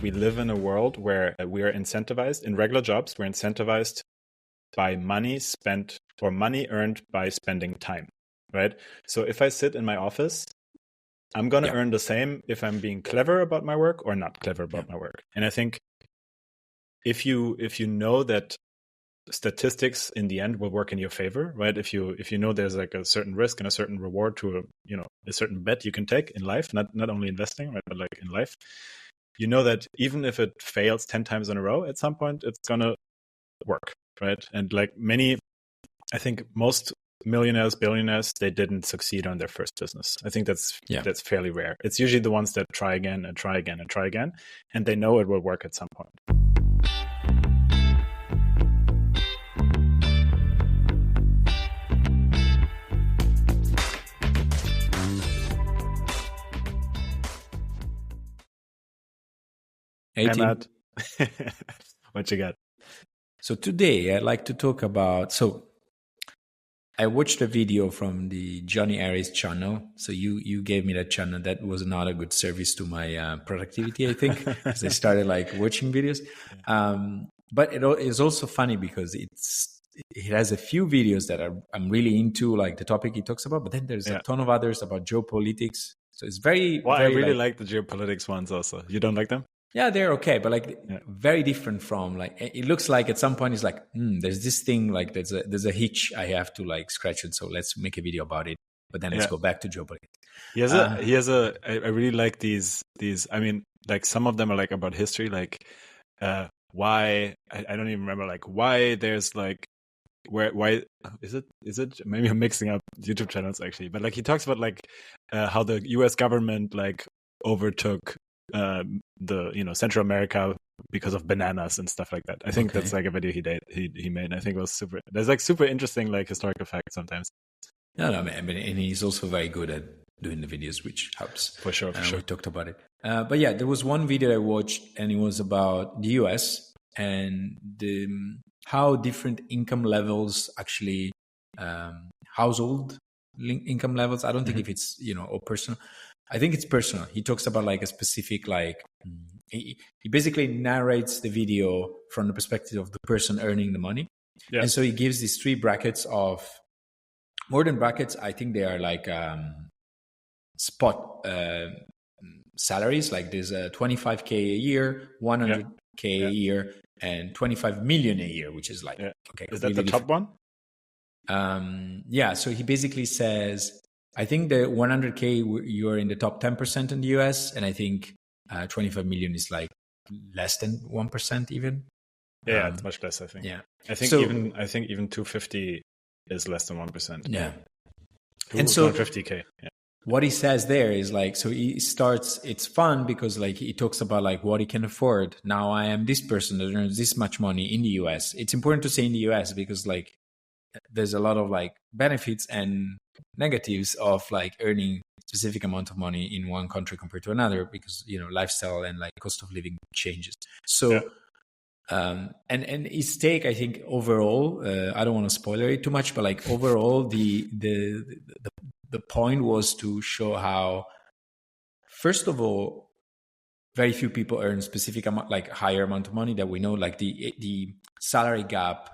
we live in a world where we are incentivized in regular jobs. We're incentivized by money spent or money earned by spending time, right? So if I sit in my office, I'm going to earn the same if I'm being clever about my work or not clever about my work. And I think if you know that statistics in the end will work in your favor, right? If you know there's like a certain risk and a certain reward to a certain bet you can take in life, not only investing, right, but like in life, you know that even if it fails 10 times in a row, at some point it's gonna work, right? And like I think most millionaires, billionaires, they didn't succeed on their first business. I think that's fairly rare. It's usually the ones that try again and try again and try again, and they know it will work at some point. Hey, Matt. What you got? So today I'd like to talk about, I watched a video from the Johnny Aries channel. So you gave me that channel. That was not a good service to my productivity, I think, because I started like watching videos. But it is also funny because it has a few videos that I'm really into, like the topic he talks about, but then there's a ton of others about geopolitics. So it's very, I really like the geopolitics ones also. You don't like them? Yeah, they're okay, but very different from like, it looks like at some point it's like, there's this thing, like there's a hitch I have to like scratch it. So let's make a video about it, but then let's go back to geopolitics. I really like these, I mean, like some of them are like about history, like why, I don't even remember, like why there's like, why is it maybe I'm mixing up YouTube channels actually, but like he talks about like how the US government like overtook the Central America because of bananas and stuff like that. I think that's like a video he made. I think it was super. There's like super interesting like historical facts sometimes. No, I mean, and he's also very good at doing the videos, which helps for sure. We talked about it, but yeah, there was one video I watched, and it was about the US and how different income levels actually, household income levels. I don't think if it's or personal. I think it's personal. He talks about like a specific, like he basically narrates the video from the perspective of the person earning the money. Yeah. And so he gives these three brackets of more than brackets. I think they are like spot salaries. Like there's a 25K a year, 100K a year, and 25 million a year, which is like, okay. Is that really the top one? So he basically says, I think the 100K, you're in the top 10% in the US, and I think 25 million is like less than 1% even. Yeah, it's much less, I think. Yeah, I think even 250 is less than 1%. Yeah, and so 250K. Yeah. What he says there is like, so he starts. It's fun because like he talks about like what he can afford. Now I am this person that earns this much money in the US. It's important to say in the US because like there's a lot of like benefits and negatives of like earning specific amount of money in one country compared to another, because lifestyle and like cost of living changes. So and his take, I think overall, I don't want to spoiler it too much, but like overall the point was to show how, first of all, very few people earn specific amount, like higher amount of money that we know, like the salary gap,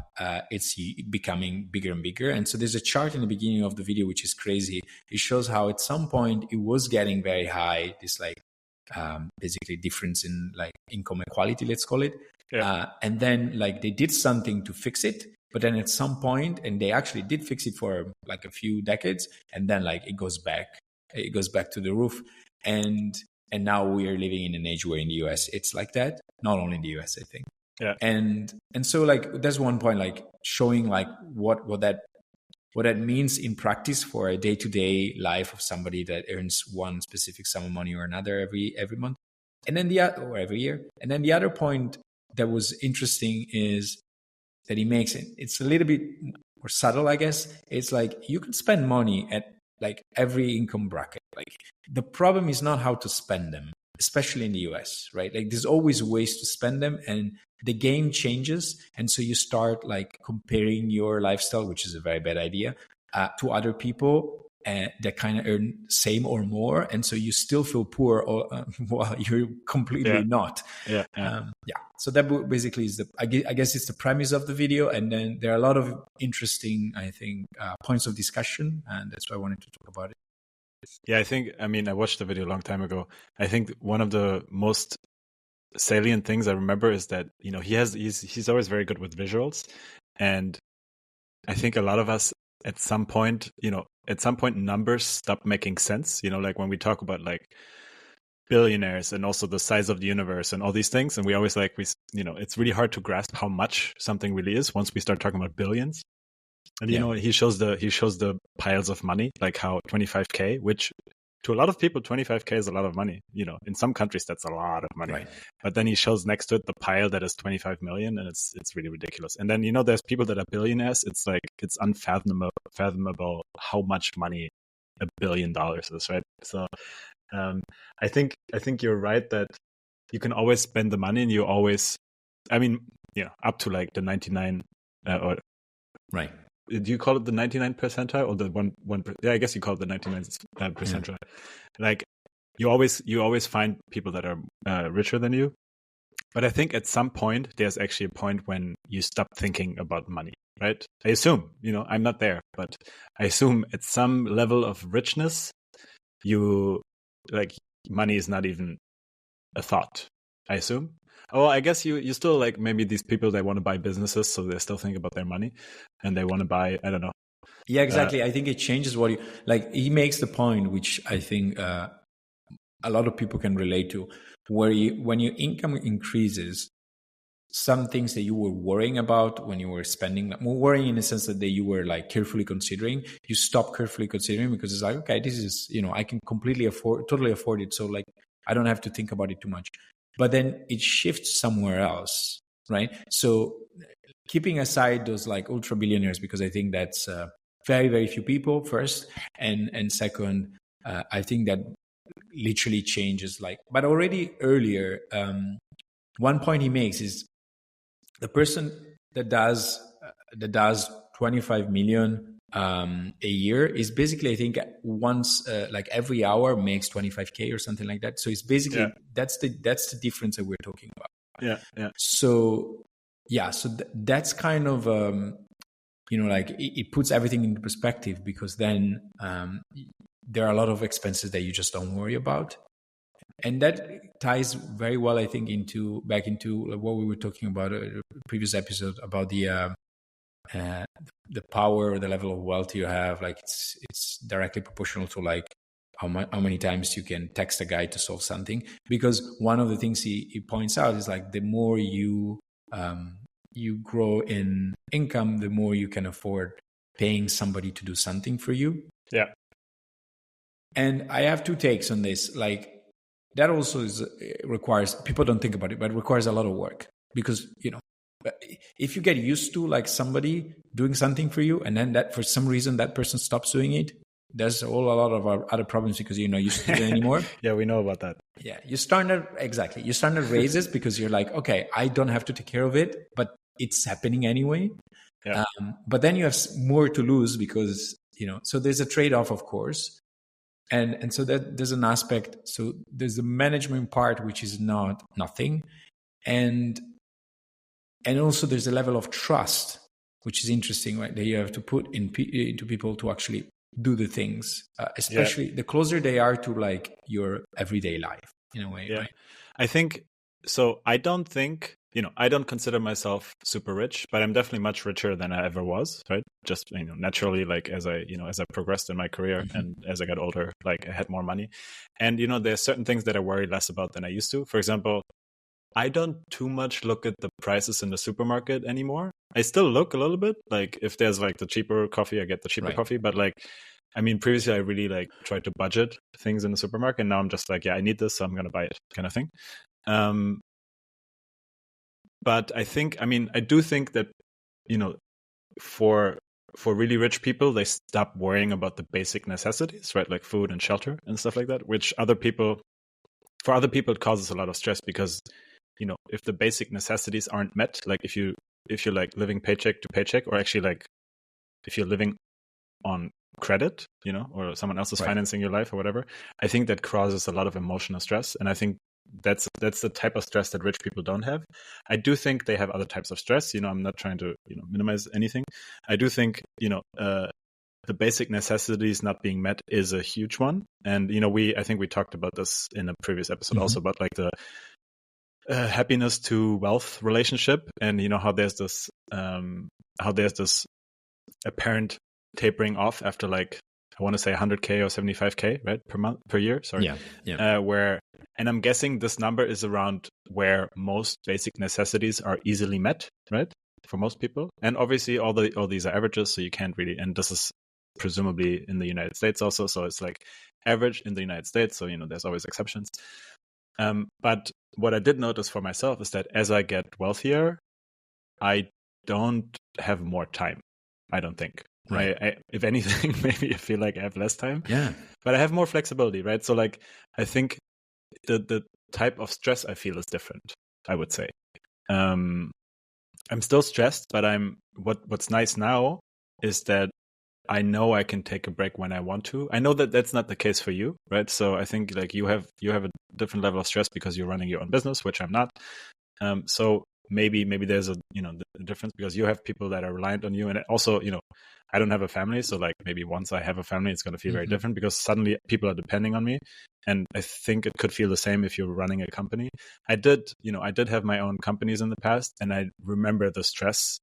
it's becoming bigger and bigger. And so there's a chart in the beginning of the video, which is crazy. It shows how at some point it was getting very high, this like basically difference in like income equality, let's call it. Yeah. And then like they did something to fix it, but then at some point, and they actually did fix it for like a few decades, and then like it goes back to the roof. And now we are living in an age where in the US it's like that, not only in the US, I think. Yeah. And so like there's one point like showing like what that means in practice for a day-to-day life of somebody that earns one specific sum of money or another every month, and then or every year. And then the other point that was interesting is that he makes it. It's a little bit more subtle, I guess. It's like you can spend money at like every income bracket. Like the problem is not how to spend them, especially in the US, right? Like there's always ways to spend them, and the game changes. And so you start like comparing your lifestyle, which is a very bad idea, to other people. that kind of earn same or more, and so you still feel poor, or while you're completely not. Yeah. So that basically is I guess it's the premise of the video, and then there are a lot of interesting, I think, points of discussion, and that's why I wanted to talk about it. Yeah, I watched the video a long time ago. I think one of the most salient things I remember is that, he's always very good with visuals. And I think a lot of us at some point numbers stop making sense. Like when we talk about like billionaires and also the size of the universe and all these things. And we always it's really hard to grasp how much something really is once we start talking about billions. And he shows the piles of money, like how 25K, which to a lot of people 25K is a lot of money. In some countries that's a lot of money. Right. But then he shows next to it the pile that is 25 million, and it's really ridiculous. And then there's people that are billionaires. It's like it's unfathomable how much money $1 billion is, right? So I think you're right that you can always spend the money, and you always, up to like the 99 or right. Do you call it the 99 percentile or the one? Yeah, I guess you call it the 99 percentile. Yeah. Like you always find people that are richer than you. But I think at some point there's actually a point when you stop thinking about money, right? I assume, I'm not there, but I assume at some level of richness, money is not even a thought. I assume. Oh, I guess you still like maybe these people that want to buy businesses, so they still think about their money, and they want to buy. I don't know. Yeah, exactly. I think it changes what you like. He makes the point, which I think a lot of people can relate to, where when your income increases, some things that you were worrying about when you were spending, worrying in the sense that you were like carefully considering, you stop carefully considering because it's like, okay, this is I can totally afford it, so like I don't have to think about it too much. But then it shifts somewhere else, right? So keeping aside those like ultra billionaires, because I think that's very, very few people first. And second, I think that literally changes but already earlier, one point he makes is the person that does 25 million a year is basically, I think, once like every hour makes 25K or something like that. So it's basically that's the difference that we're talking about. Yeah. So that's kind of like it puts everything into perspective, because then there are a lot of expenses that you just don't worry about. And that ties very well, I think, back into what we were talking about in the previous episode about the power or the level of wealth you have. Like it's directly proportional to like how many times you can text a guy to solve something. Because one of the things he points out is like the more you grow in income, the more you can afford paying somebody to do something for you. Yeah. And I have two takes on this. Like that also requires, people don't think about it, but it requires a lot of work, because if you get used to like somebody doing something for you, and then that for some reason that person stops doing it, there's a lot of other problems, because you're not used to it anymore. Yeah, we know about that. Yeah, you start to raise it because you're like, okay, I don't have to take care of it, but it's happening anyway. Yeah. But then you have more to lose because so there's a trade-off, of course. And so that there's an aspect. So there's the management part, which is nothing. And also there's a level of trust, which is interesting, right? That you have to put into people to actually do the things, especially the closer they are to like your everyday life in a way. Yeah. Right? I think so. I don't consider myself super rich, but I'm definitely much richer than I ever was, right? Just, naturally, like as I progressed in my career and as I got older, like I had more money. And, there's certain things that I worry less about than I used to. For example, I don't too much look at the prices in the supermarket anymore. I still look a little bit, like if there's like the cheaper coffee, I get the cheaper coffee. But like, previously I really like tried to budget things in the supermarket. And now I'm just like, yeah, I need this, so I'm going to buy it, kind of thing. But I think, I do think that, for really rich people, they stop worrying about the basic necessities, right? Like food and shelter and stuff like that, which for other people, it causes a lot of stress because, if the basic necessities aren't met, like if you're like living paycheck to paycheck, or actually like if you're living on credit, or someone else is Right. financing your life or whatever, I think that causes a lot of emotional stress. And I think that's the type of stress that rich people don't have. I do think they have other types of stress. I'm not trying to minimize anything. I do think the basic necessities not being met is a huge one. And I think we talked about this in a previous episode also, about like the happiness to wealth relationship, and how there's this apparent tapering off after, like, I want to say 100K or 75K, right, per year. Sorry. Yeah. And I'm guessing this number is around where most basic necessities are easily met, right, for most people. And obviously all these are averages, so you can't really, and this is presumably in the United States also, so it's like average in the United States, so there's always exceptions. But what I did notice for myself is that as I get wealthier, I don't have more time, I don't think. Right. I if anything, maybe I feel like I have less time. Yeah. But I have more flexibility, right? So like, I think the type of stress I feel is different, I would say. I'm still stressed, but what's nice now is that I know I can take a break when I want to. I know that that's not the case for you, right? So I think like you have a different level of stress because you're running your own business, which I'm not. So maybe there's a difference because you have people that are reliant on you, and also I don't have a family, so like maybe once I have a family, it's going to feel very different because suddenly people are depending on me. And I think it could feel the same if you're running a company. I did have my own companies in the past, and I remember the stress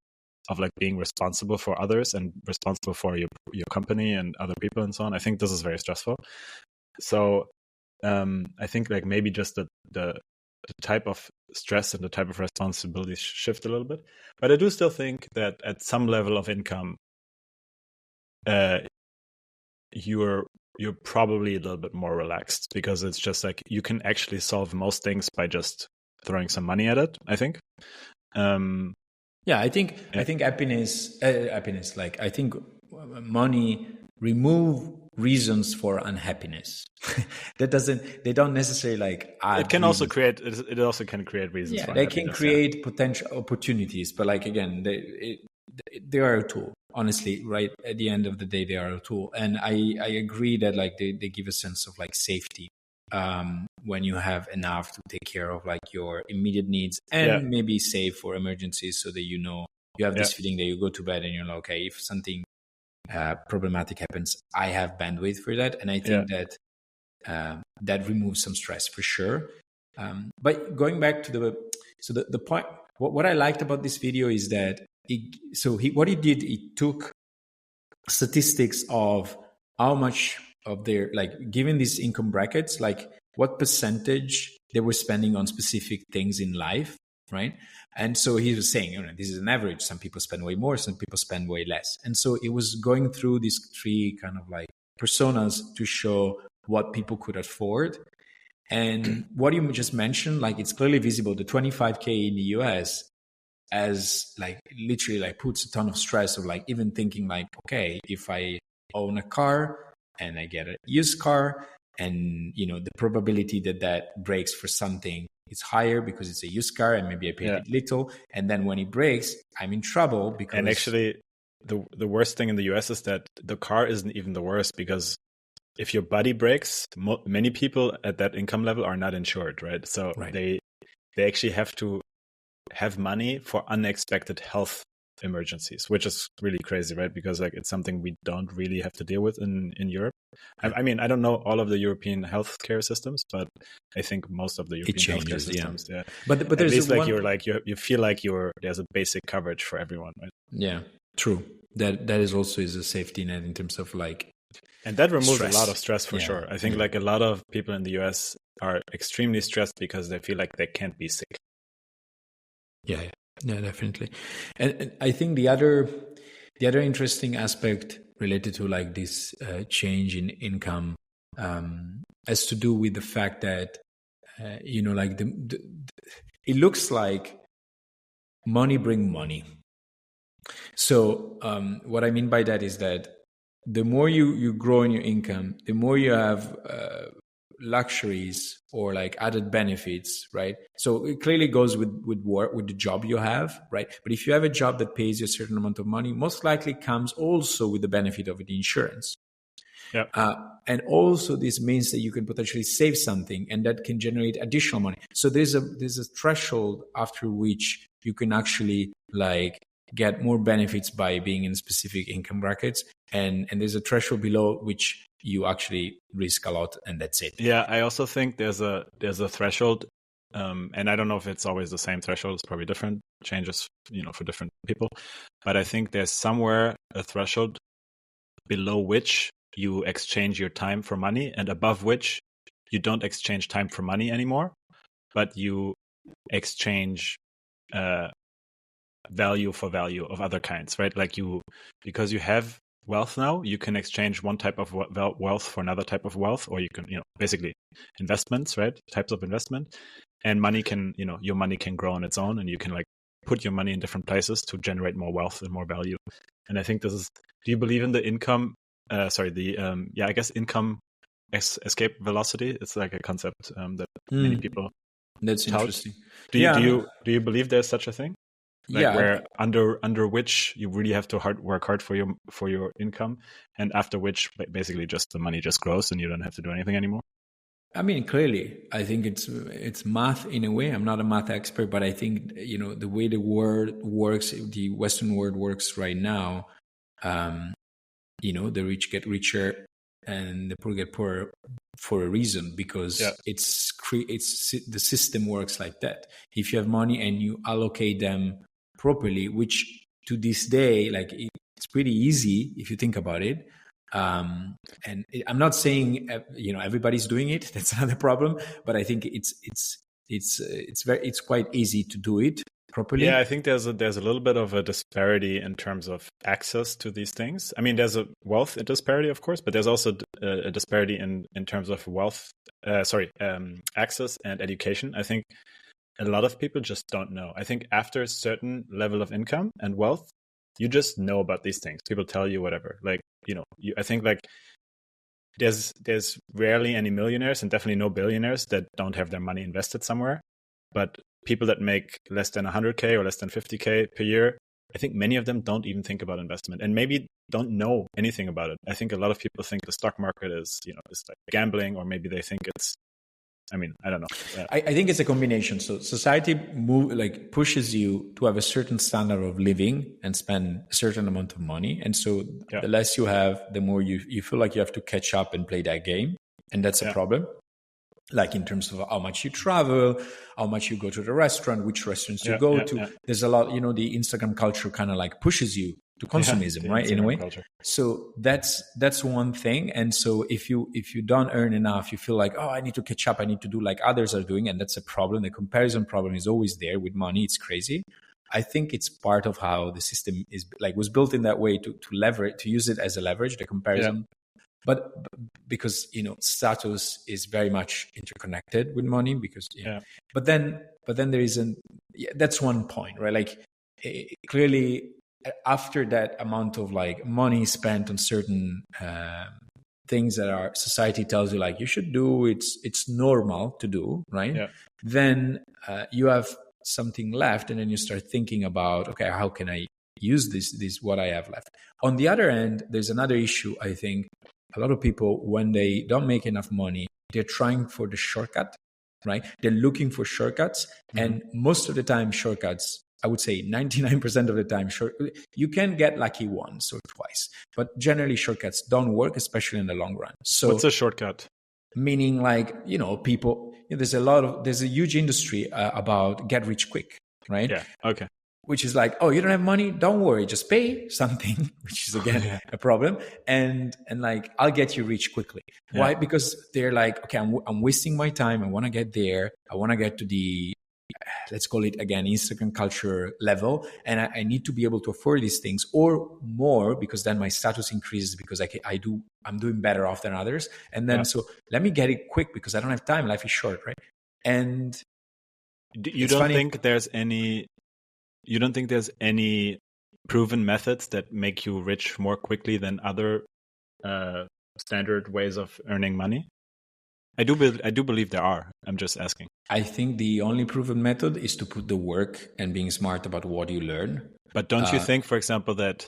of like being responsible for others and responsible for your company and other people and so on. I think this is very stressful. So I think like maybe just the type of stress and the type of responsibility shift a little bit. But I do still think that at some level of income, you're probably a little bit more relaxed because it's just like you can actually solve most things by just throwing some money at it, I think. I think happiness, like I think money remove reasons for unhappiness. They don't necessarily like add it can reasons. Also create it also can create reasons. Yeah, for they can create potential opportunities, but like again, they are a tool. Honestly, right at the end of the day, they are a tool, and I agree that like they give a sense of like safety when you have enough to take care of like your immediate needs and maybe save for emergencies, so that you have this feeling that you go to bed and you're like, okay, if something problematic happens, I have bandwidth for that. And I think that that removes some stress for sure. But going back to the point, what I liked about this video is that what he did, he took statistics of how much of their, like, given these income brackets, like what percentage they were spending on specific things in life, right? And so he was saying, this is an average. Some people spend way more, some people spend way less. And so it was going through these three kind of like personas to show what people could afford. And what you just mentioned, like, it's clearly visible. The 25K in the US as like literally like puts a ton of stress of like even thinking like, okay, if I own a car and I get a used car, and the probability that breaks for something is higher because it's a used car and maybe I paid it little, and then when it breaks, I'm in trouble because. And actually, the worst thing in the US is that the car isn't even the worst, because if your body breaks, many people at that income level are not insured, right? So they actually have to have money for unexpected health emergencies, which is really crazy, right? Because like it's something we don't really have to deal with in Europe. I mean, I don't know all of the European healthcare systems, but I think most of the European healthcare systems, But at there's least like you feel like there's a basic coverage for everyone, right? Yeah, true. That is also is a safety net in terms of like. And that removes a lot of stress for sure. I think like a lot of people in the US are extremely stressed because they feel like they can't be sick. Yeah, definitely. And I think the other interesting aspect related to like this change in income has to do with the fact that like it looks like money bring money. So what I mean by that is that the more you grow in your income, the more you have luxuries or like added benefits, right? So it clearly goes with work, with the job you have, right? But if you have a job that pays you a certain amount of money, most likely comes also with the benefit of the insurance, Yeah. And also this means that you can potentially save something and that can generate additional money. So there's a threshold after which you can actually like get more benefits by being in specific income brackets. And there's a threshold below which you actually risk a lot, and that's it. Yeah, I also think there's a threshold, and I don't know if it's always the same threshold. It's probably different, changes, for different people. But I think there's somewhere a threshold below which you exchange your time for money, and above which you don't exchange time for money anymore, but you exchange value for value of other kinds, right? Like because you have wealth now, you can exchange one type of wealth for another type of wealth, or you can, basically investments, right? Types of investment, and money can, your money can grow on its own, and you can like put your money in different places to generate more wealth and more value. And I think do you believe in the income? I guess income escape velocity. It's like a concept that many people. That's tout. interesting. Do you believe there's such a thing? Like Yeah, where under which you really have to work hard for your income, and after which basically just the money just grows and you don't have to do anything anymore. I mean, clearly, I think it's math in a way. I'm not a math expert, but I think the way the world works, the Western world works right now. The rich get richer and the poor get poorer for a reason, because it's the system works like that. If you have money and you allocate them properly, which to this day, like it's pretty easy if you think about it. And I'm not saying everybody's doing it. That's not the problem. But I think it's quite easy to do it properly. Yeah, I think there's a little bit of a disparity in terms of access to these things. I mean, there's a wealth disparity, of course, but there's also a disparity in terms of access and education. I think a lot of people just don't know. I think after a certain level of income and wealth, you just know about these things. People tell you whatever. Like, I think like there's rarely any millionaires and definitely no billionaires that don't have their money invested somewhere. But people that make less than 100K or less than 50K per year, I think many of them don't even think about investment and maybe don't know anything about it. I think a lot of people think the stock market is, is like gambling, or maybe they think it's, I don't know. I think it's a combination. So society pushes you to have a certain standard of living and spend a certain amount of money. And so the less you have, the more you feel like you have to catch up and play that game. And that's a problem. Like in terms of how much you travel, how much you go to the restaurant, which restaurants you go to. There's a lot, the Instagram culture kind of like pushes you to consumism, right? In a way. Culture. So that's one thing. And so if you don't earn enough, you feel like, oh, I need to catch up. I need to do like others are doing. And that's a problem. The comparison problem is always there with money. It's crazy. I think it's part of how the system was built in that way to leverage, to use it as a leverage, the comparison. Yeah. But because status is very much interconnected with money, because but then there isn't. That's one point, right? Like clearly, after that amount of like money spent on certain things that our society tells you like you should do, it's normal to do, right? Yeah. Then you have something left, and then you start thinking about, okay, how can I use this what I have left? On the other end, there's another issue. I think a lot of people, when they don't make enough money, they're trying for the shortcut, right? They're looking for shortcuts. Mm-hmm. And most of the time, shortcuts, I would say 99% of the time, you can get lucky once or twice. But generally, shortcuts don't work, especially in the long run. So what's a shortcut? Meaning like, people, there's a huge industry about get rich quick, right? Yeah, okay. Which is like, oh, you don't have money? Don't worry, just pay something, which is again a problem. And like, I'll get you rich quickly. Yeah. Why? Because they're like, okay, I'm wasting my time. I want to get there. I want to get to the, let's call it again, Instagram culture level. And I need to be able to afford these things or more, because then my status increases because I'm doing better off than others. And then, so let me get it quick because I don't have time. Life is short, right? And you don't think there's any proven methods that make you rich more quickly than other standard ways of earning money? I do believe there are. I'm just asking. I think the only proven method is to put the work and being smart about what you learn. But don't you think, for example, that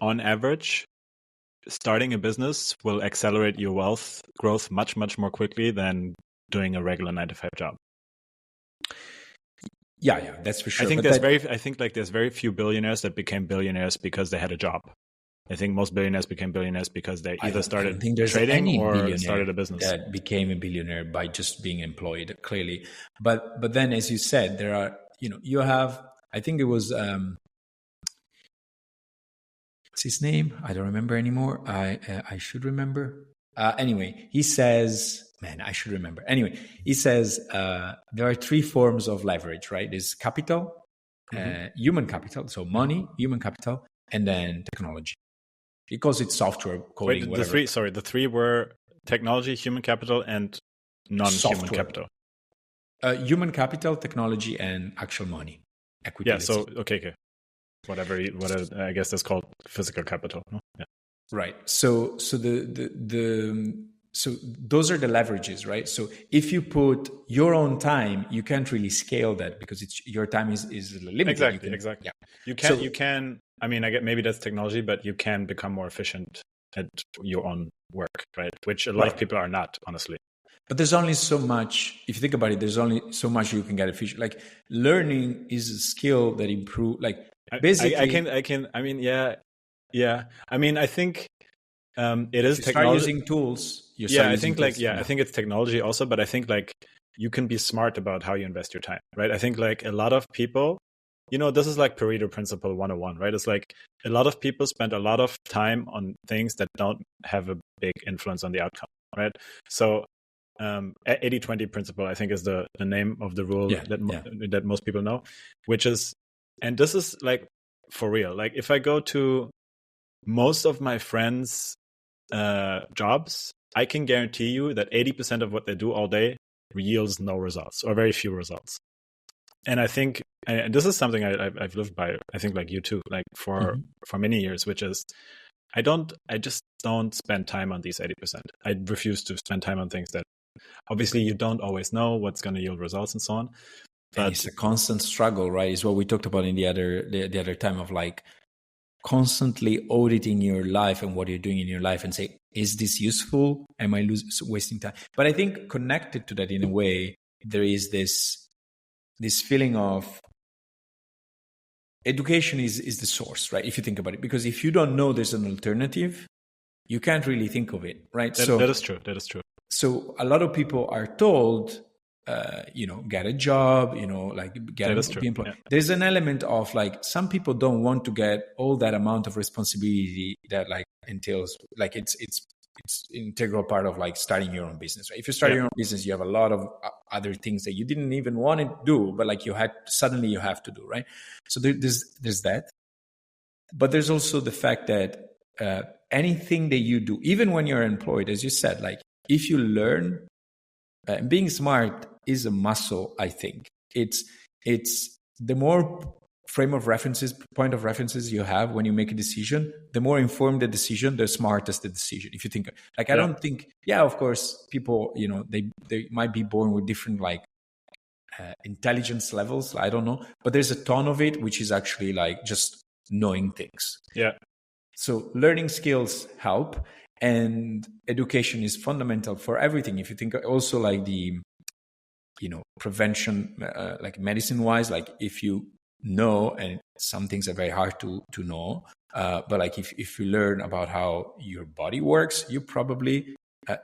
on average, starting a business will accelerate your wealth growth much, much more quickly than doing a regular 9 to 5 job. Yeah, that's for sure. I think there's very few billionaires that became billionaires because they had a job. I think most billionaires became billionaires because they either started trading or started a business. That became a billionaire by just being employed, clearly. But then, as you said, there are, you have, I think it was, what's his name? I don't remember anymore. I should remember. Anyway, he says, man, I should remember. Anyway, he says there are 3 forms of leverage, right? There's capital, human capital, so money, human capital, and then technology. Because it's software coding. Wait, the 3 were technology, human capital, and non-human capital. Human capital, technology, and actual money. Equity. Yeah. So okay. Whatever. I guess that's called physical capital. No? Yeah. Right. So so those are the leverages, right? So if you put your own time, you can't really scale that because your time is limited. Exactly. Yeah. You can. I mean, I get maybe that's technology, but you can become more efficient at your own work, right? Which a lot of people are not, honestly. But there's only so much. If you think about it, there's only so much you can get efficient. Like learning is a skill that improve. Like basically, I can. I mean, yeah. I mean, I think it is technology. Start using tools. I think I think it's technology also, but I think like you can be smart about how you invest your time, right? I think like a lot of people. This is like Pareto Principle 101, right? It's like a lot of people spend a lot of time on things that don't have a big influence on the outcome, right? So 80-20 principle, I think, is the name of the rule that most people know, which is, and this is like for real. Like if I go to most of my friends' jobs, I can guarantee you that 80% of what they do all day yields no results or very few results. And I think, and this is something I've lived by, I think like you too, like for many years, which is I just don't spend time on these 80%. I refuse to spend time on things that obviously you don't always know what's going to yield results and so on. But it's a constant struggle, right? Is what we talked about in the other time of like constantly auditing your life and what you're doing in your life and say, is this useful? Am I wasting time? But I think connected to that in a way, there is this feeling of education is the source, right? If you think about it, because if you don't know there's an alternative, you can't really think of it, right? That is true. So a lot of people are told, get a job, be employed. Yeah. There's an element of like, some people don't want to get all that amount of responsibility that like entails, like it's integral part of like starting your own business, right? If you start your own business, you have a lot of other things that you didn't even want to do, but like you have to do, right? So there's that. But there's also the fact that anything that you do, even when you're employed, as you said, like if you learn, being smart is a muscle, I think. It's the more point of references you have when you make a decision, the more informed the decision, the smartest the decision. If you think like, I don't think, of course, people, they might be born with different like intelligence levels. I don't know, but there's a ton of it, which is actually like just knowing things. Yeah. So learning skills help, and education is fundamental for everything. If you think also like the, prevention, like medicine wise, like if you know, and some things are very hard to know, but like if you learn about how your body works, you probably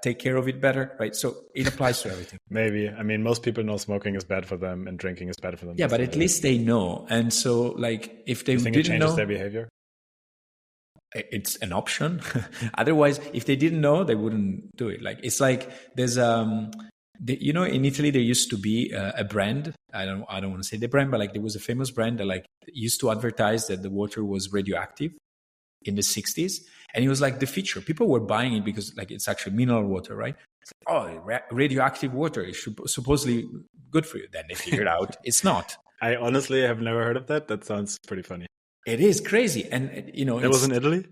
take care of it better, right? So it applies to everything. Maybe. I mean, most people know smoking is bad for them and drinking is bad for them. Yeah, but at least they know. And so like if they think didn't it changes know their behavior, it's an option. Otherwise, if they didn't know, they wouldn't do it. Like it's like there's in Italy there used to be a brand. I don't want to say the brand, but like there was a famous brand that like used to advertise that the water was radioactive in the 60s, and it was like the feature. People were buying it because like it's actually mineral water, right? It's like, radioactive water is supposedly good for you. Then they figured out it's not. I honestly have never heard of that. That sounds pretty funny. It is crazy, and it was in Italy.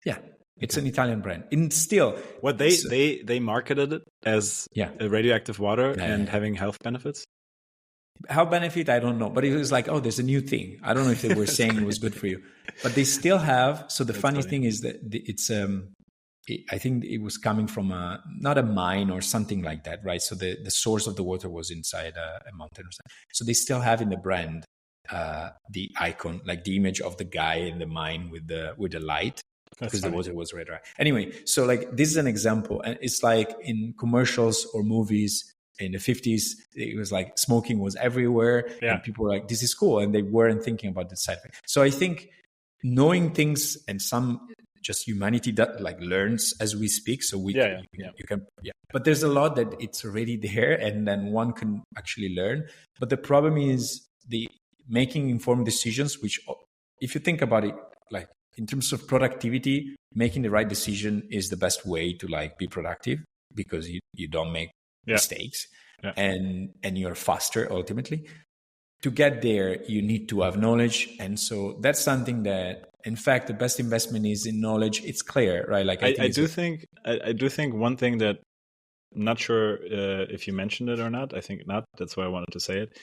Yeah, it's an Italian brand. And still, what they marketed it as a radioactive water and having health benefits. Health benefit, I don't know, but it was like, there's a new thing. I don't know if they were saying it was good for you, but they still have. So the funny thing is that it's I think it was coming from not a mine or something like that, right? So the source of the water was inside a mountain or something. So they still have in the brand the icon, like the image of the guy in the mine with the light, That's because the funny. water was red, right? Anyway, so like this is an example, and it's like in commercials or movies in the 50s, it was like smoking was everywhere, and people were like, "This is cool," and they weren't thinking about the side effect. So I think knowing things and some just humanity that like learns as we speak, so you can but there's a lot that it's already there and then one can actually learn. But the problem is the making informed decisions, which if you think about it, like in terms of productivity, making the right decision is the best way to like be productive, because you don't make mistakes and you're faster ultimately. To get there, you need to have knowledge. And so that's something that, in fact, the best investment is in knowledge. It's clear, right? Like I do think one thing that I'm not sure if you mentioned it or not. I think not. That's why I wanted to say it.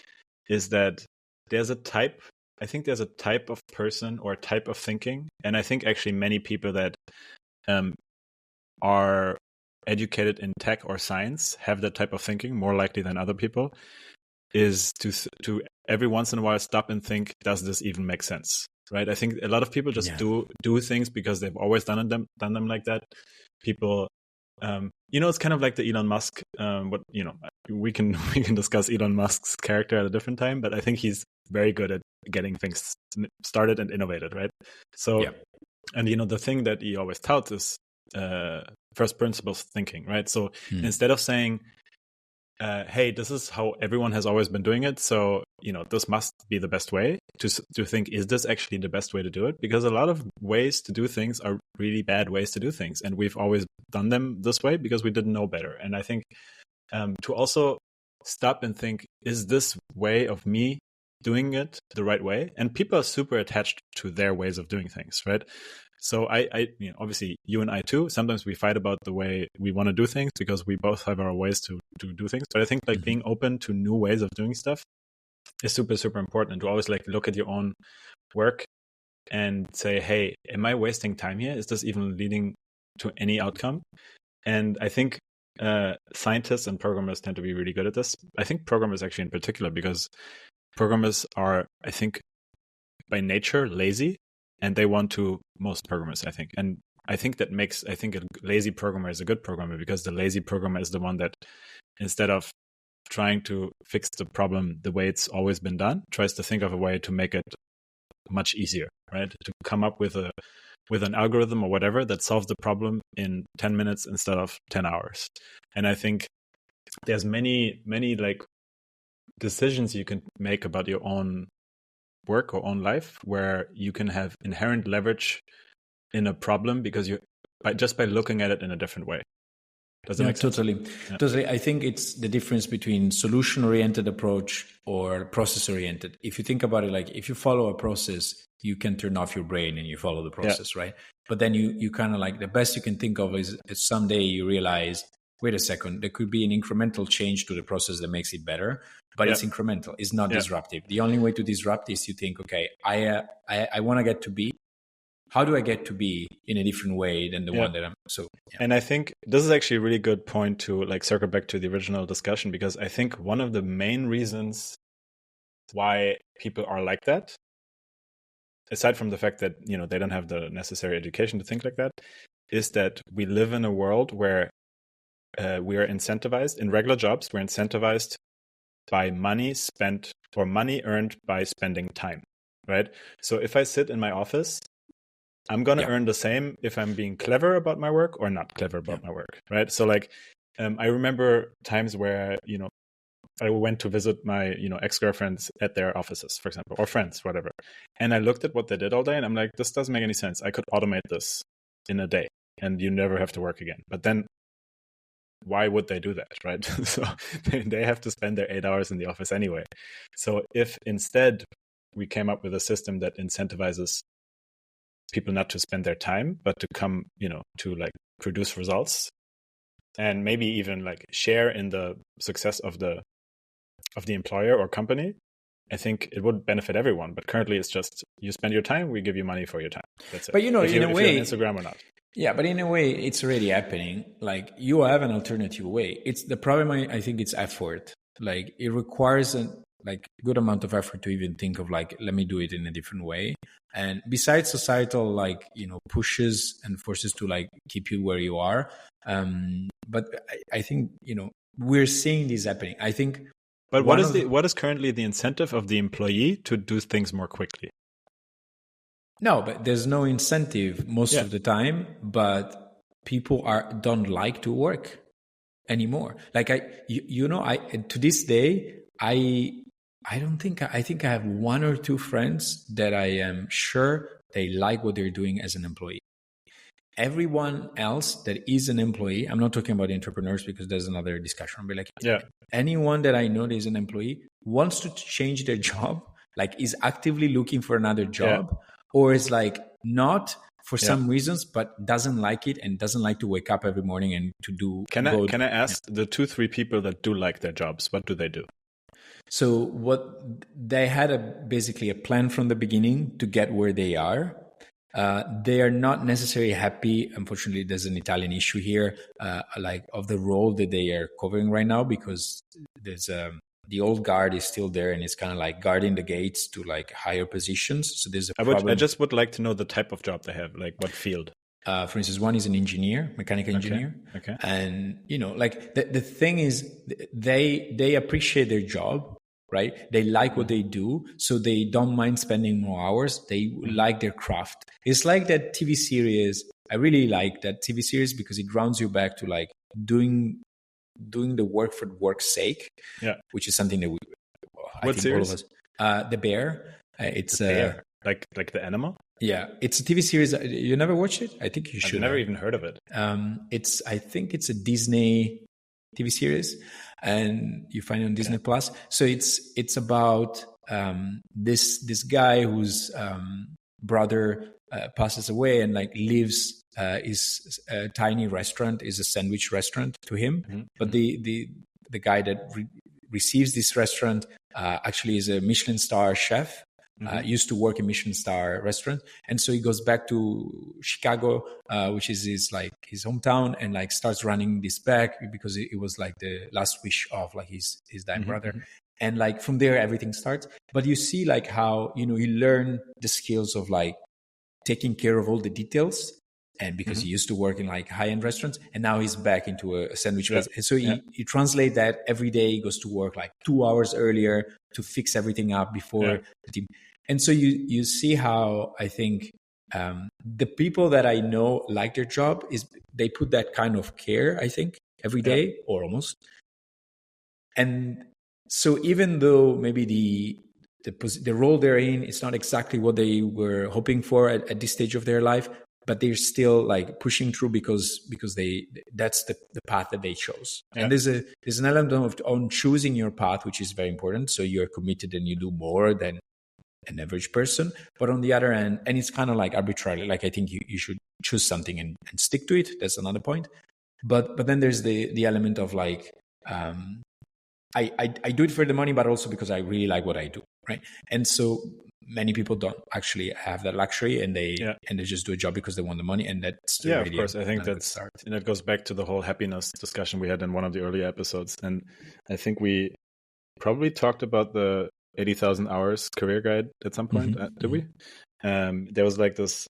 Is that there's a type? I think there's a type of person or type of thinking, and I think actually many people that are educated in tech or science have that type of thinking more likely than other people. Is to every once in a while stop and think, does this even make sense? Right? I think a lot of people just do things because they've always done them like that. People, it's kind of like the Elon Musk. We can discuss Elon Musk's character at a different time, but I think he's very good at getting things started and innovated, right? So, and the thing that he always touts is first principles thinking, right? So instead of saying, hey, this is how everyone has always been doing it, so this must be the best way, to think, is this actually the best way to do it? Because a lot of ways to do things are really bad ways to do things, and we've always done them this way because we didn't know better. And I think to also stop and think, is this way of me doing it the right way? And people are super attached to their ways of doing things, right? So I obviously you and I too, sometimes we fight about the way we want to do things because we both have our ways to do things. But I think like being open to new ways of doing stuff is super, super important. And to always like look at your own work and say, hey, am I wasting time here? Is this even leading to any outcome? And I think scientists and programmers tend to be really good at this. I think programmers actually in particular, because programmers are, I think, by nature lazy. And they want to, most programmers, I think. And I think that makes, a lazy programmer is a good programmer, because the lazy programmer is the one that, instead of trying to fix the problem the way it's always been done, tries to think of a way to make it much easier, right? To come up with an algorithm or whatever that solves the problem in 10 minutes instead of 10 hours. And I think there's many, many like decisions you can make about your own work or own life where you can have inherent leverage in a problem because by looking at it in a different way. Does that make sense? Totally. I think it's the difference between solution-oriented approach or process-oriented. If you think about it, like if you follow a process, you can turn off your brain and you follow the process, right? But then you kind of like, the best you can think of is someday you realize, wait a second, there could be an incremental change to the process that makes it better, but it's incremental. It's not disruptive. The only way to disrupt is you think, okay, I want to get to B. How do I get to B in a different way than the one that I'm so? Yeah. And I think this is actually a really good point to like circle back to the original discussion, because I think one of the main reasons why people are like that, aside from the fact that they don't have the necessary education to think like that, is that we live in a world where we are incentivized in regular jobs. We're incentivized by money spent or money earned by spending time, right? So if I sit in my office, I'm going to earn the same if I'm being clever about my work or not clever about my work, right? So like, I remember times where, I went to visit my, ex-girlfriends at their offices, for example, or friends, whatever. And I looked at what they did all day and I'm like, this doesn't make any sense. I could automate this in a day and you never have to work again. But then why would they do that, right? So they have to spend their 8 hours in the office anyway. So if instead we came up with a system that incentivizes people not to spend their time, but to come, to like produce results and maybe even like share in the success of the employer or company, I think it would benefit everyone. But currently it's just, you spend your time, we give you money for your time. That's it. But in a way, Instagram or not. Yeah, but in a way, it's already happening. Like you have an alternative way. It's the problem. I think it's effort. Like it requires a like good amount of effort to even think of like, let me do it in a different way. And besides societal, like pushes and forces to like keep you where you are. But I think we're seeing this happening. I think. But what is currently the incentive of the employee to do things more quickly? No, but there's no incentive most of the time, but people don't like to work anymore. Like I to this day, I think I have one or two friends that I am sure they like what they're doing as an employee. Everyone else that is an employee, I'm not talking about entrepreneurs because there's another discussion, but like anyone that I know that is an employee wants to change their job, like is actively looking for another job. Or is like not for some reasons, but doesn't like it and doesn't like to wake up every morning and to do. Can I ask the 2-3 people that do like their jobs, what do they do? So what they had basically a plan from the beginning to get where they are. They are not necessarily happy. Unfortunately, there's an Italian issue here, like of the role that they are covering right now, because there's the old guard is still there and it's kind of like guarding the gates to like higher positions. So there's a problem. I just would like to know the type of job they have, like what field. For instance, one is an engineer, mechanical engineer. Okay. And, like the thing is they appreciate their job, right? They like what they do. So they don't mind spending more hours. They like their craft. It's like that TV series. I really like that TV series because it grounds you back to like doing the work for work's sake, which is something that I think series? all of us. The Bear. It's the Bear. Like the animal. Yeah, it's a TV series. You never watched it? I think you should. I've never even heard of it. I think it's a Disney TV series, and you find it on Disney Plus. So it's about this guy whose brother passes away and like lives. Is a tiny restaurant, is a sandwich restaurant to him. But the guy that receives this restaurant actually is a Michelin star chef, used to work in Michelin star restaurant. And so he goes back to Chicago, which is his hometown, and like starts running this back because it was like the last wish of like his dying brother. And like from there, everything starts. But you see like how, you learn the skills of like taking care of all the details. And because he used to work in like high-end restaurants, and now he's back into a sandwich place. And so he translate that every day. He goes to work like 2 hours earlier to fix everything up before the team. And so you see how I think the people that I know like their job is they put that kind of care, I think, every day or almost. And so even though maybe the role they're in is not exactly what they were hoping for at this stage of their life, but they're still like pushing through because that's the path that they chose. And there's an element on choosing your path, which is very important. So you're committed and you do more than an average person. But on the other end, and it's kind of like arbitrarily, like I think you should choose something and stick to it. That's another point. But then there's the element of like, I do it for the money, but also because I really like what I do, right? And so many people don't actually have that luxury, and they just do a job because they want the money, and that's of course. I think that's and it goes back to the whole happiness discussion we had in one of the early episodes, and I think we probably talked about the 80,000 hours career guide at some point. Did we? There was like this.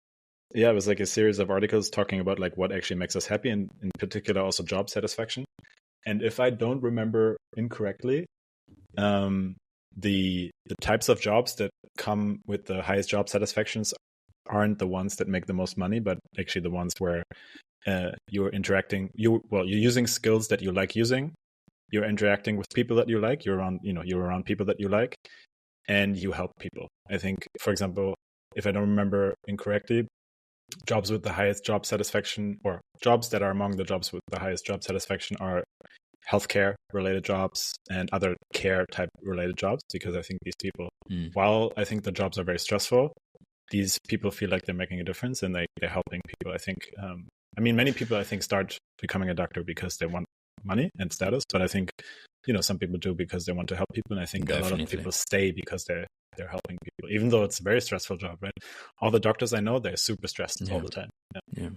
Yeah, it was like a series of articles talking about like what actually makes us happy, and in particular also job satisfaction. And if I don't remember incorrectly, the types of jobs that come with the highest job satisfactions aren't the ones that make the most money, but actually the ones where you're using skills that you like using, you're interacting with people that you like, you're around people that you like, and you help people. I think, for example, if I don't remember incorrectly, jobs with the highest job satisfaction, or jobs that are among the jobs with the highest job satisfaction, are healthcare related jobs and other care type related jobs, because I think these people, while I think the jobs are very stressful, these people feel like they're making a difference and they're helping people. I think, many people I think start becoming a doctor because they want money and status, but I think, some people do because they want to help people. And I think a lot of people stay because they're helping people, even though it's a very stressful job, right? All the doctors I know, they're super stressed all the time. Yeah,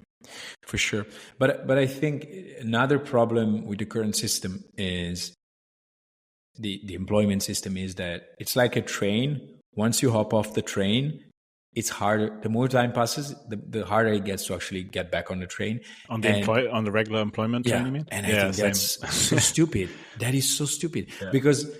for sure. But I think another problem with the current system is the employment system is that it's like a train. Once you hop off the train, it's harder. The more time passes, the harder it gets to actually get back on the train. On the regular employment train, you mean? And I think that's so stupid. That is so stupid because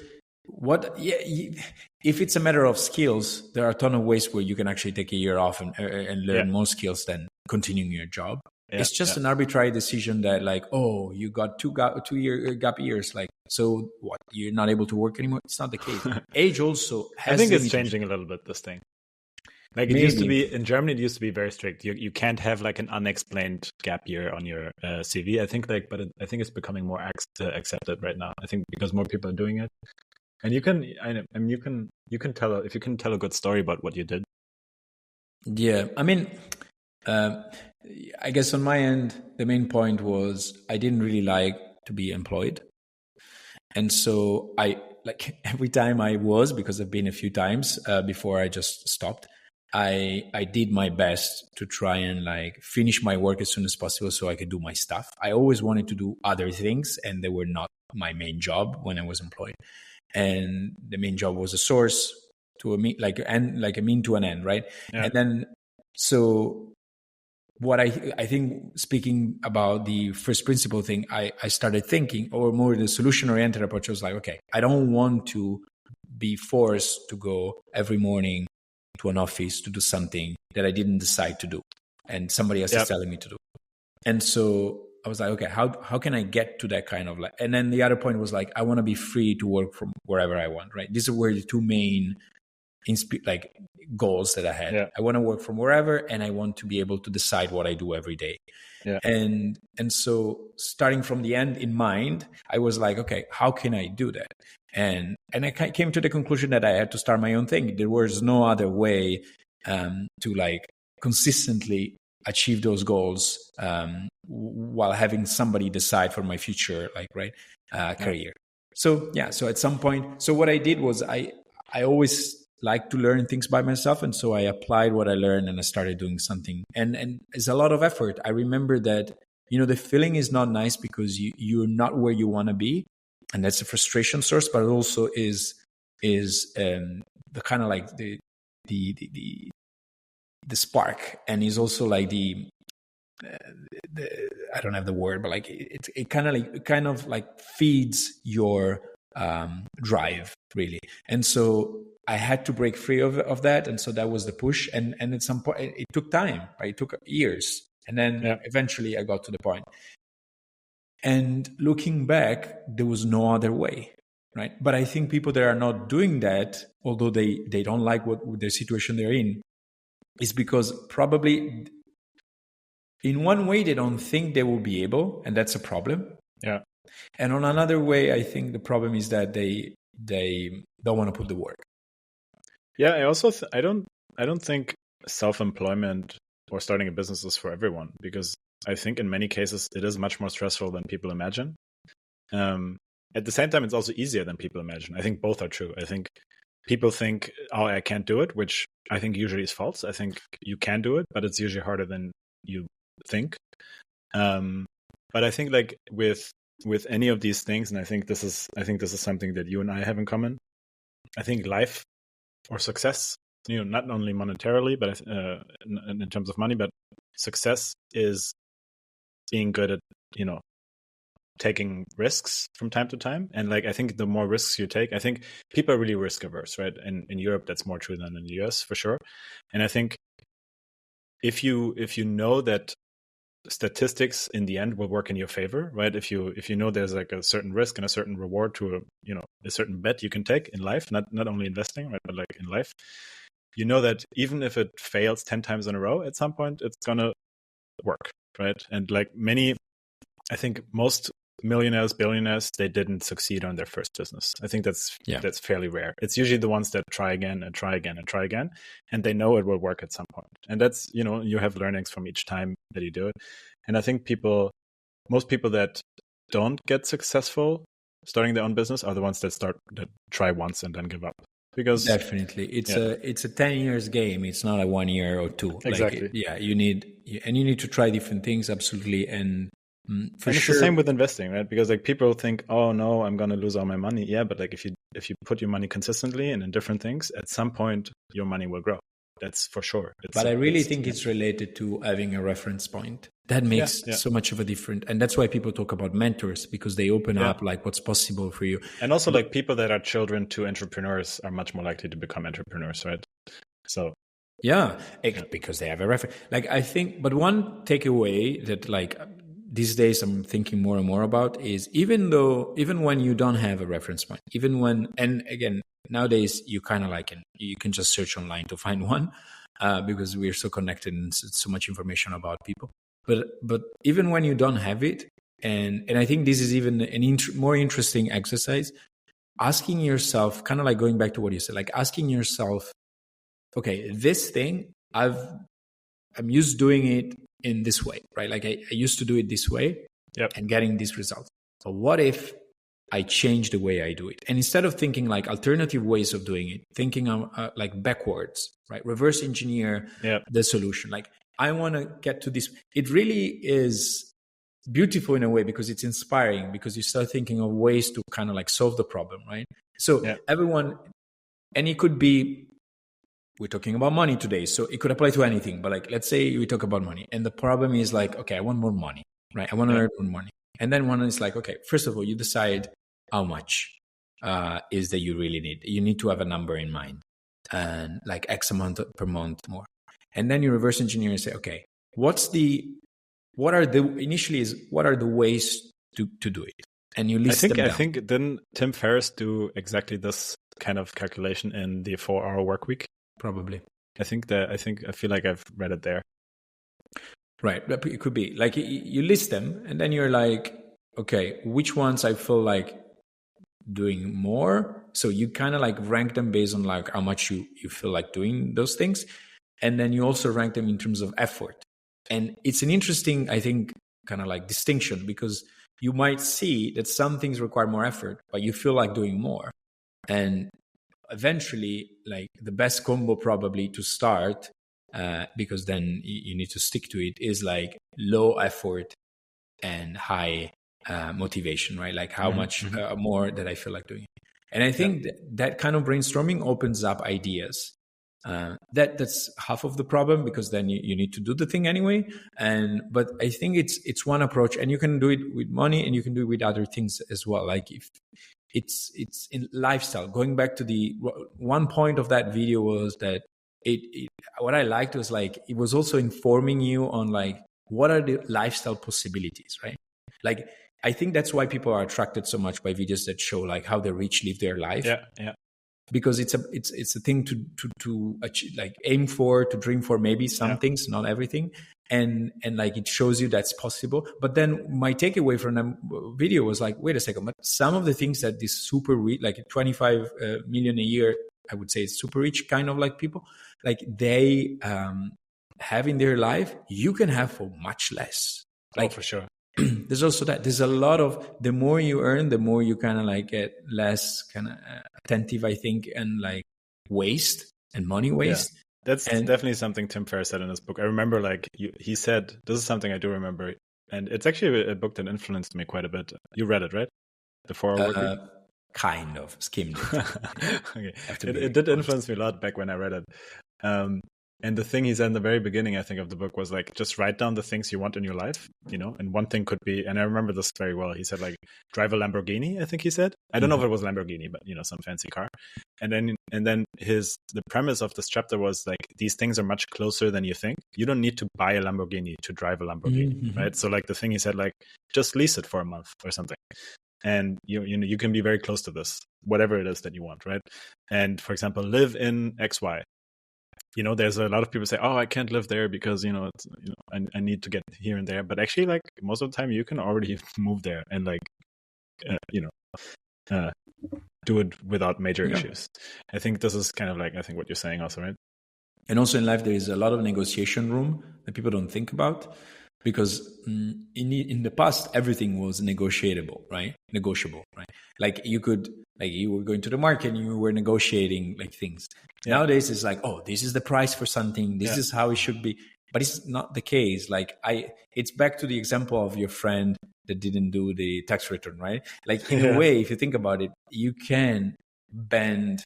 if it's a matter of skills, there are a ton of ways where you can actually take a year off and learn more skills than continuing your job. It's just an arbitrary decision that like, oh, you got 2 year gap years. Like, so what? You're not able to work anymore? It's not the case. Age also has. I think it's changing a little bit, this thing. Like it used to be in Germany, it used to be very strict. You can't have like an unexplained gap year on your CV. I think I think it's becoming more accepted right now. I think because more people are doing it, and you can tell if you can tell a good story about what you did. Yeah, I mean, I guess on my end, the main point was I didn't really like to be employed, and so I like every time I was, because I've been a few times before I just stopped. I did my best to try and like finish my work as soon as possible so I could do my stuff. I always wanted to do other things, and they were not my main job when I was employed. And the main job was a source to a mean, like a mean to an end, right? Yeah. And then so what I think, speaking about the first principle thing, I started thinking, or more the solution oriented approach, was like, okay, I don't want to be forced to go every morning to an office to do something that I didn't decide to do and somebody else is telling me to do. And so I was like, okay, how can I get to that kind of like, and then the other point was like, I want to be free to work from wherever I want, right? These were the two main like goals that I had. Yeah. I want to work from wherever, and I want to be able to decide what I do every day. Yeah. And so starting from the end in mind, I was like, okay, how can I do that? And I came to the conclusion that I had to start my own thing. There was no other way to like consistently achieve those goals while having somebody decide for my future, like career. So so at some point, so what I did was I always like to learn things by myself, and so I applied what I learned and I started doing something. And it's a lot of effort. I remember that the feeling is not nice because you're not where you want to be. And that's a frustration source, but it also is the kind of like the spark, and is also like the I don't have the word, but like it kind of like feeds your drive, really. And so I had to break free of that, and so that was the push. And at some point, it took time, right? It took years, and then eventually I got to the point. And looking back, there was no other way, right? But I think people that are not doing that, although they don't like what the situation they're in, is because probably in one way they don't think they will be able, and that's a problem. Yeah. And on another way, I think the problem is that they don't want to put the work. Yeah, I also I don't think self-employment or starting a business is for everyone, because I think in many cases it is much more stressful than people imagine. At the same time, it's also easier than people imagine. I think both are true. I think people think, oh, I can't do it, which I think usually is false. I think you can do it, but it's usually harder than you think. But I think like with any of these things, and I think this is something that you and I have in common. I think life or success, not only monetarily, but in terms of money, but success is being good at, taking risks from time to time. And like, I think the more risks you take, I think people are really risk averse, right? And in Europe, that's more true than in the US for sure. And I think if you know that statistics in the end will work in your favor, right? If you know there's like a certain risk and a certain reward to a certain bet you can take in life, not only investing, right, but like in life, you know that even if it fails 10 times in a row, at some point it's gonna work, right? And like I think most millionaires, billionaires, they didn't succeed on their first business. I think that's fairly rare. It's usually the ones that try again and try again and try again, and they know it will work at some point. And that's, you have learnings from each time that you do it. And I think most people that don't get successful starting their own business are the ones that try once and then give up, because Definitely, it's a 10 years game. It's not a 1 year or two. exactly. You need to try different things. Absolutely, and for And it's sure. the same with investing, right? Because like people think, oh no, I'm gonna lose all my money. Yeah, but like if you put your money consistently and in different things, at some point your money will grow. That's for sure. But I really think it's related to having a reference point. That makes so much of a difference. And that's why people talk about mentors, because they open up like what's possible for you. And also like people that are children to entrepreneurs are much more likely to become entrepreneurs, right? So because they have a reference. Like I think, but one takeaway that like these days I'm thinking more and more about is even when you don't have a reference point, and again, nowadays you kind of like you can just search online to find one because we're so connected and so much information about people. But even when you don't have it, and I think this is even more interesting exercise, asking yourself, kind of like going back to what you said, like asking yourself, okay, this thing I'm used doing it in this way, right? Like I used to do it this way and getting these results. But what if I change the way I do it? And instead of thinking like alternative ways of doing it, thinking like backwards, right? Reverse engineer the solution. Like I want to get to this. It really is beautiful in a way because it's inspiring, because you start thinking of ways to kind of like solve the problem, right? So everyone, and it could be, we're talking about money today, so it could apply to anything. But like, let's say we talk about money, and the problem is like, okay, I want more money, right? I want to earn more money. And then one is like, okay, first of all, you decide how much is that you really need. You need to have a number in mind, and like X amount per month more. And then you reverse engineer and say, okay, what are the ways to do it? And you list them down. I think didn't Tim Ferriss do exactly this kind of calculation in the 4-Hour Workweek? Probably. I feel like I've read it there. Right. It could be like you list them and then you're like, okay, which ones I feel like doing more? So you kind of like rank them based on like how much you feel like doing those things. And then you also rank them in terms of effort. And it's an interesting, I think, kind of like distinction, because you might see that some things require more effort, but you feel like doing more. And eventually, like the best combo probably to start, because then you need to stick to it, is like low effort and high motivation, right? Like how much more that I feel like doing it. And I think that kind of brainstorming opens up ideas. That's half of the problem, because then you need to do the thing anyway. But I think it's one approach, and you can do it with money and you can do it with other things as well. Like if it's in lifestyle, going back to the one point of that video was that what I liked was like it was also informing you on like what are the lifestyle possibilities, right? Like I think that's why people are attracted so much by videos that show like how the rich live their life. Yeah. Because it's a thing to achieve, like aim for, to dream for, maybe some things, not everything, and like it shows you that's possible. But then my takeaway from the video was like, wait a second, but some of the things that this super rich, like 25 million a year, I would say it's super rich kind of like people, like they have in their life, you can have for much less. Like for sure. There's also that. There's a lot of, the more you earn, the more you kind of like get less kind of attentive, I think, and like waste and money waste. Yeah. That's definitely something Tim Ferriss said in his book. I remember like he said, this is something I do remember. And it's actually a book that influenced me quite a bit. You read it, right? The 4-Hour Workweek? Kind of. Skimmed it. Okay. It did influence me a lot back when I read it. And the thing he said in the very beginning, I think, of the book was like, just write down the things you want in your life, you know? And one thing could be, and I remember this very well, he said like, drive a Lamborghini, I think he said. I don't know if it was Lamborghini, but, you know, some fancy car. And then the premise of this chapter was like, these things are much closer than you think. You don't need to buy a Lamborghini to drive a Lamborghini, right? So like the thing he said, like, just lease it for a month or something. And you can be very close to this, whatever it is that you want, right? And for example, live in XY. You know, there's a lot of people say, "Oh, I can't live there because I need to get here and there." But actually, like most of the time, you can already move there and like do it without major issues. I think this is kind of like what you're saying, also, right? And also in life, there is a lot of negotiation room that people don't think about. because in the past everything was negotiable, right? Like you were going to the market and you were negotiating like things. Nowadays it's like, oh, this is the price for something, this is how it should be, but it's not the case. Like it's back to the example of your friend that didn't do the tax return, right? Like in a way, if you think about it, you can bend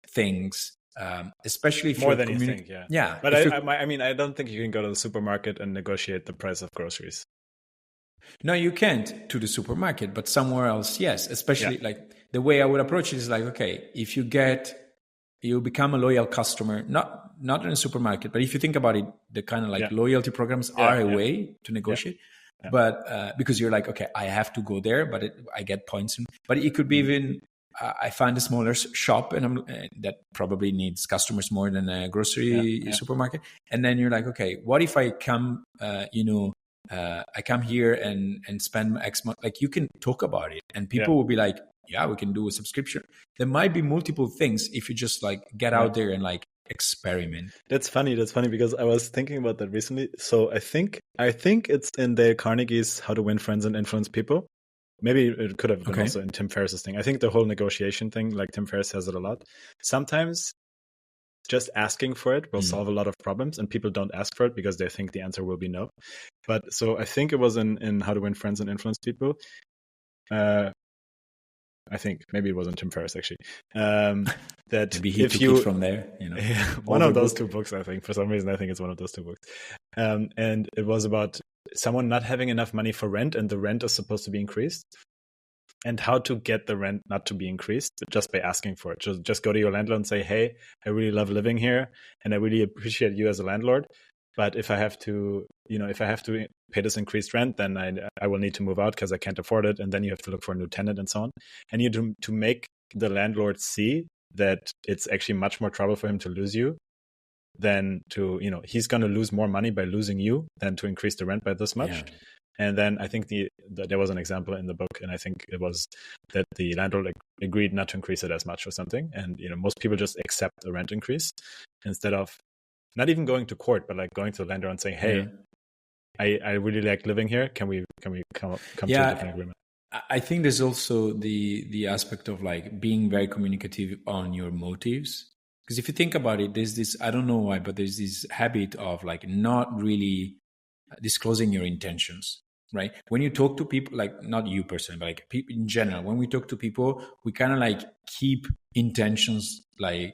things, especially if more you're than you think. But I mean, I don't think you can go to the supermarket and negotiate the price of groceries. No, you can't to the supermarket, but somewhere else, yes. Especially like the way I would approach it is like, okay, if you become a loyal customer, not in a supermarket, but if you think about it, the kind of like loyalty programs are a way to negotiate. But because you're like, okay, I have to go there, but I get points. But it could be even, I find a smaller shop and that probably needs customers more than a grocery supermarket. And then you're like, okay, what if I come, I come here and spend X month? Like you can talk about it and people will be like, yeah, we can do a subscription. There might be multiple things if you just like get out there and like experiment. That's funny because I was thinking about that recently. So I think it's in Dale Carnegie's How to Win Friends and Influence People. Maybe it could have been also in Tim Ferriss's thing. I think the whole negotiation thing, like Tim Ferriss says it a lot. Sometimes just asking for it will solve a lot of problems, and people don't ask for it because they think the answer will be no. But so I think it was in How to Win Friends and Influence People. I think maybe it wasn't Tim Ferriss actually. That maybe he took it from there, one of those two books. I think for some reason I think it's one of those two books, and it was about someone not having enough money for rent, and the rent is supposed to be increased, and how to get the rent not to be increased just by asking for it. Just go to your landlord and say, "Hey, I really love living here, and I really appreciate you as a landlord. But if I have to, pay this increased rent, then I will need to move out because I can't afford it. And then you have to look for a new tenant and so on. And you to make the landlord see that it's actually much more trouble for him to lose you than to, he's going to lose more money by losing you than to increase the rent by this much. Yeah. And then I think there was an example in the book, and I think it was that the landlord agreed not to increase it as much or something. And, most people just accept a rent increase instead of not even going to court, but like going to the landlord and saying, "Hey, I really like living here. Can we come to a different agreement?" I think there's also the aspect of like being very communicative on your motives. Because if you think about it, there's this, I don't know why, but there's this habit of like not really disclosing your intentions, right? When you talk to people, like not you personally, but like people in general, when we talk to people, we kind of like keep intentions like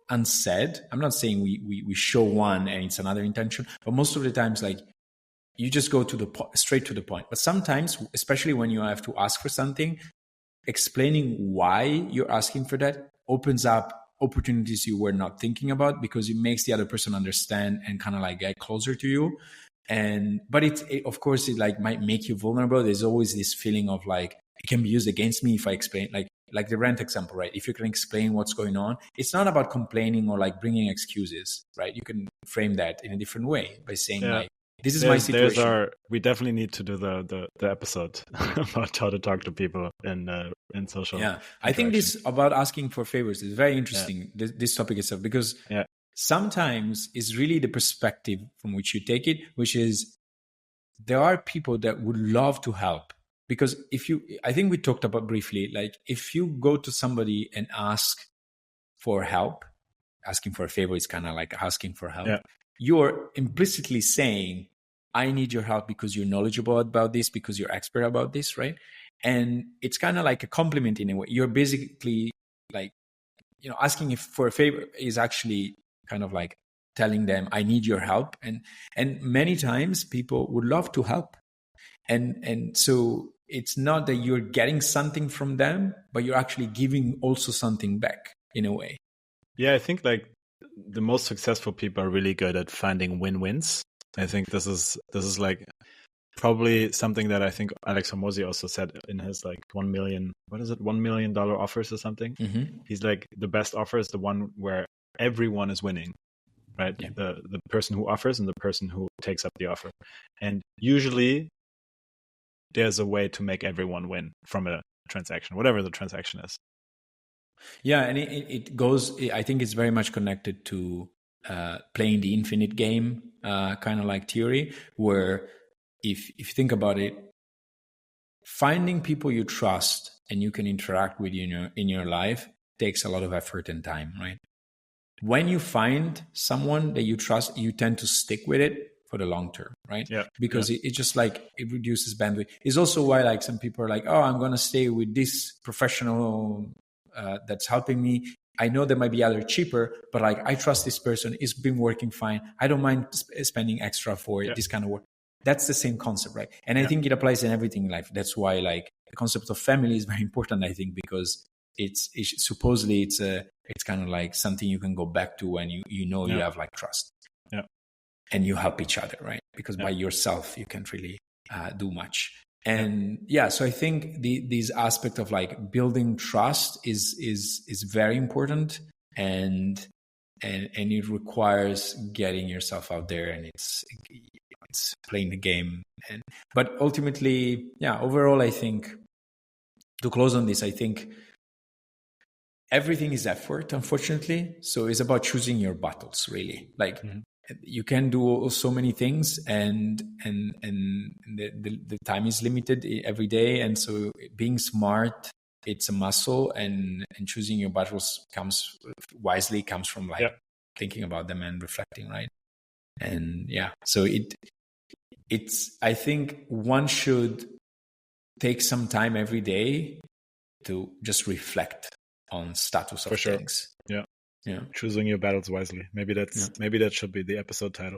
unsaid. I'm not saying we show one and it's another intention, but most of the times, like you just go to straight to the point. But sometimes, especially when you have to ask for something, explaining why you're asking for that opens up opportunities you were not thinking about, because it makes the other person understand and kind of like get closer to you. But of course, it like might make you vulnerable. There's always this feeling of like, it can be used against me if I explain, like the rent example, right? If you can explain what's going on, it's not about complaining or like bringing excuses, right? You can frame that in a different way by saying like, this is my situation. We definitely need to do the episode about how to talk to people in social. Yeah, I think this about asking for favors is very interesting. This topic itself, because sometimes it's really the perspective from which you take it, which is there are people that would love to help. Because I think we talked about briefly, like if you go to somebody and ask for help, asking for a favor is kind of like asking for help. Yeah. You're implicitly saying, I need your help because you're knowledgeable about this, because you're expert about this, right? And it's kind of like a compliment in a way. You're basically like, asking for a favor is actually kind of like telling them, I need your help. And many times people would love to help. And so it's not that you're getting something from them, but you're actually giving also something back in a way. Yeah, I think like the most successful people are really good at finding win-wins. I think this is like probably something that I think Alex Hormozi also said in his like $1 million offers or something. Mm-hmm. He's like, the best offer is the one where everyone is winning, right? Yeah. The person who offers and the person who takes up the offer. And usually there's a way to make everyone win from a transaction, whatever the transaction is. Yeah, and it goes, I think it's very much connected to playing the infinite game, kind of like theory, where if you think about it, finding people you trust and you can interact with in your life takes a lot of effort and time, right? When you find someone that you trust, you tend to stick with it for the long term, right? Yeah. Because it just like it reduces bandwidth. It's also why like some people are like, oh, I'm gonna stay with this professional that's helping me. I know there might be other cheaper, but like I trust this person. It's been working fine. I don't mind spending extra for this kind of work. That's the same concept, right? And I think it applies in everything in life. That's why like the concept of family is very important, I think, because it's supposedly it's kind of like something you can go back to when you know you have like trust. Yeah. And you help each other, right? Because by yourself you can't really do much. And so I think this aspect of like building trust is very important, and it requires getting yourself out there, and it's playing the game. But ultimately, overall, I think to close on this, I think everything is effort, unfortunately. So it's about choosing your battles, really. Like you can do so many things, and the time is limited every day, and so being smart, it's a muscle, and choosing your battles comes from like thinking about them and reflecting, right? And so it's I think one should take some time every day to just reflect on status of things. Yeah. Choosing your battles wisely. Maybe that should be the episode title.